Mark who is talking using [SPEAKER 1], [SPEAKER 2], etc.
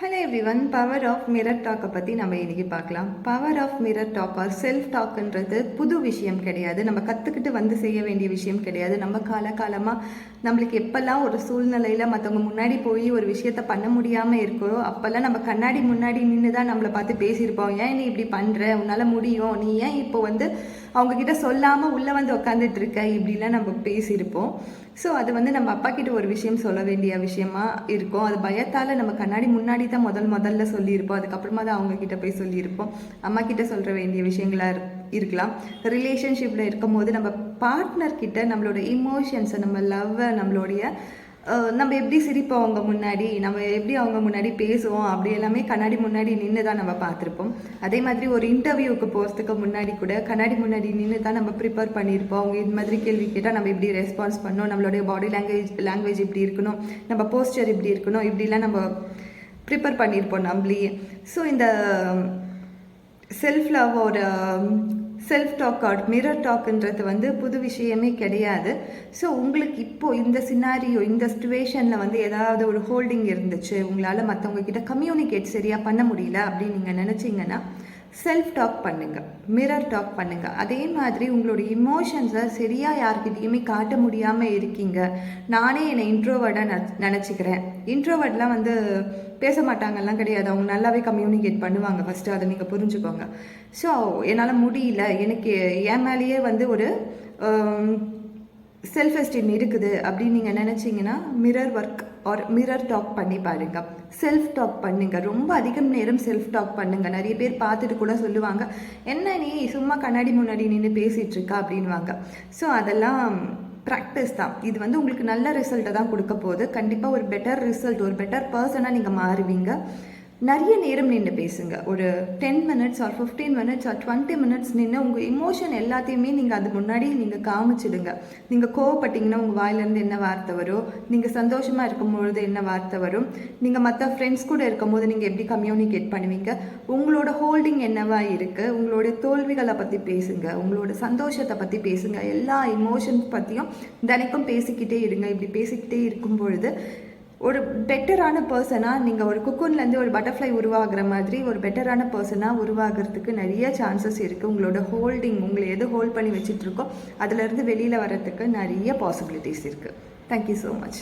[SPEAKER 1] Hello everyone, power of mirror டாக்கை பற்றி நம்ம இன்றைக்கி பார்க்கலாம். Power of mirror talk or self டாக்ன்றது புது விஷயம் கிடையாது. நம்ம கற்றுக்கிட்டு வந்து செய்ய வேண்டிய விஷயம் கிடையாது. நம்ம காலகாலமாக நம்மளுக்கு எப்போல்லாம் ஒரு சூழ்நிலையில் மற்றவங்க முன்னாடி போய் ஒரு விஷயத்த பண்ண முடியாமல் இருக்கோ அப்போல்லாம் நம்ம கண்ணாடி முன்னாடி நின்று தான் நம்மளை பார்த்து பேசியிருப்போம். ஏன் நீ இப்படி பண்ணுற, உன்னால் முடியும், நீ ஏன் இப்போ அவங்கக்கிட்ட சொல்லாமல் உள்ளே வந்து உக்காந்துட்டு இருக்க, இப்படிலாம் நம்ம பேசியிருப்போம். ஸோ அது நம்ம அப்பா கிட்ட ஒரு விஷயம் சொல்ல வேண்டிய விஷயமா இருக்கும். அது பயத்தால் நம்ம கண்ணாடி முன்னாடி தான் முதல்ல சொல்லியிருப்போம். அதுக்கப்புறமா தான் அவங்கக்கிட்ட போய் சொல்லியிருப்போம். அம்மா கிட்ட சொல்கிற வேண்டிய விஷயங்களாக இருக்கலாம். ரிலேஷன்ஷிப்பில் இருக்கும் போது நம்ம பார்ட்னர்கிட்ட நம்மளோட இமோஷன்ஸை, நம்ம லவ்வை, நம்ம எப்படி சிரிப்போம் அவங்க முன்னாடி, நம்ம எப்படி அவங்க முன்னாடி பேசுவோம், அப்படி எல்லாமே கண்ணாடி முன்னாடி நின்று தான் நம்ம பார்த்துருப்போம். அதே மாதிரி ஒரு இன்டர்வியூக்கு போகிறதுக்கு முன்னாடி கூட கண்ணாடி முன்னாடி நின்று தான் நம்ம ப்ரிப்பேர் பண்ணியிருப்போம். அவங்க இது மாதிரி கேள்வி கேட்டால் நம்ம இப்படி ரெஸ்பான்ஸ் பண்ணணும், நம்மளுடைய பாடி லாங்குவேஜ் இப்படி இருக்கணும், நம்ம போஸ்டர் இப்படி இருக்கணும், இப்படிலாம் நம்ம ப்ரிப்பேர் பண்ணியிருப்போம் நம்மளையே. ஸோ இந்த செல்ஃப் லவ் ஒரு செல்ஃப் டாக் ஆர் மிரர் டாக்ன்றது புது விஷயமே கிடையாது. ஸோ உங்களுக்கு இப்போது இந்த சினாரியோ, இந்த சிச்சுவேஷனில் ஏதாவது ஒரு ஹோல்டிங் இருந்துச்சு, உங்களால் மற்றவங்க கிட்ட கம்யூனிகேட் சரியாக பண்ண முடியல அப்படின்னு நீங்கள் நினச்சிங்கன்னா செல்ஃப் டாக் பண்ணுங்கள், மிரர் டாக் பண்ணுங்கள். அதே மாதிரி உங்களோட இமோஷன்ஸை சரியாக யார்கிட்டையுமே காட்ட முடியாமல் இருக்கீங்க. நானே என்னை இன்ட்ரோவர்டாக நினச்சிக்கிறேன். இன்ட்ரோவர்ட்லாம் பேச மாட்டாங்கலாம் கிடையாது. அவங்க நல்லாவே கம்யூனிகேட் பண்ணுவாங்க. ஃபஸ்ட்டு அதை நீங்கள் புரிஞ்சுக்கோங்க. ஸோ என்னால் முடியல, எனக்கு என் மேலேயே ஒரு செல்ஃப் எஸ்டீம் இருக்குது அப்படின்னு நீங்கள் நினச்சிங்கன்னா mirror work or mirror talk பண்ணி பாருங்கள். செல்ஃப் டாக் பண்ணுங்கள். ரொம்ப அதிகம் நேரம் செல்ஃப் டாக் பண்ணுங்கள். நிறைய பேர் பார்த்துட்டு கூட சொல்லுவாங்க, என்ன நீ சும்மா கண்ணாடி முன்னாடி நின்று பேசிகிட்ருக்கா அப்படின்வாங்க. ஸோ அதெல்லாம் ப்ராக்டிஸ் தான். இது உங்களுக்கு நல்ல ரிசல்ட்டை தான் கொடுக்க போகுது. கண்டிப்பாக ஒரு பெட்டர் ரிசல்ட், ஒரு பெட்டர் பர்சனாக நீங்கள் மாறுவீங்க. நிறைய நேரம் நின்று பேசுங்க. ஒரு 10 minutes R 15 minutes R 20 minutes நின்று உங்கள் இமோஷன் எல்லாத்தையுமே நீங்கள் அது முன்னாடி நீங்கள் காமிச்சிடுங்க. நீங்கள் கோவப்பட்டீங்கன்னா உங்கள் வாயிலேருந்து என்ன வார்த்தை வரும், நீங்கள் சந்தோஷமாக இருக்கும்பொழுது என்ன வார்த்தை வரும், நீங்கள் மற்ற ஃப்ரெண்ட்ஸ் கூட இருக்கும்போது நீங்கள் எப்படி கம்யூனிகேட் பண்ணுவீங்க, உங்களோட ஹோல்டிங் என்னவா இருக்குது, உங்களுடைய தோல்விகளை பற்றி பேசுங்க, உங்களோட சந்தோஷத்தை பற்றி பேசுங்க. எல்லா இமோஷன்ஸ் பற்றியும் தினைக்கும் பேசிக்கிட்டே இருங்க. இப்படி பேசிக்கிட்டே இருக்கும் பொழுது ஒரு பெட்டரான பர்சனாக நீங்கள் ஒரு குக்கூன்லேருந்து ஒரு பட்டர்ஃப்ளை உருவாகிற மாதிரி ஒரு பெட்டரான பர்சனாக உருவாகிறதுக்கு நிறைய சான்சஸ் இருக்குது. உங்களோட ஹோல்டிங், உங்களை எது ஹோல்ட் பண்ணி வச்சிட்ருக்கோ அதிலேருந்து வெளியில் வர்றதுக்கு நிறைய பாசிபிலிட்டிஸ் இருக்குது. Thank you so much.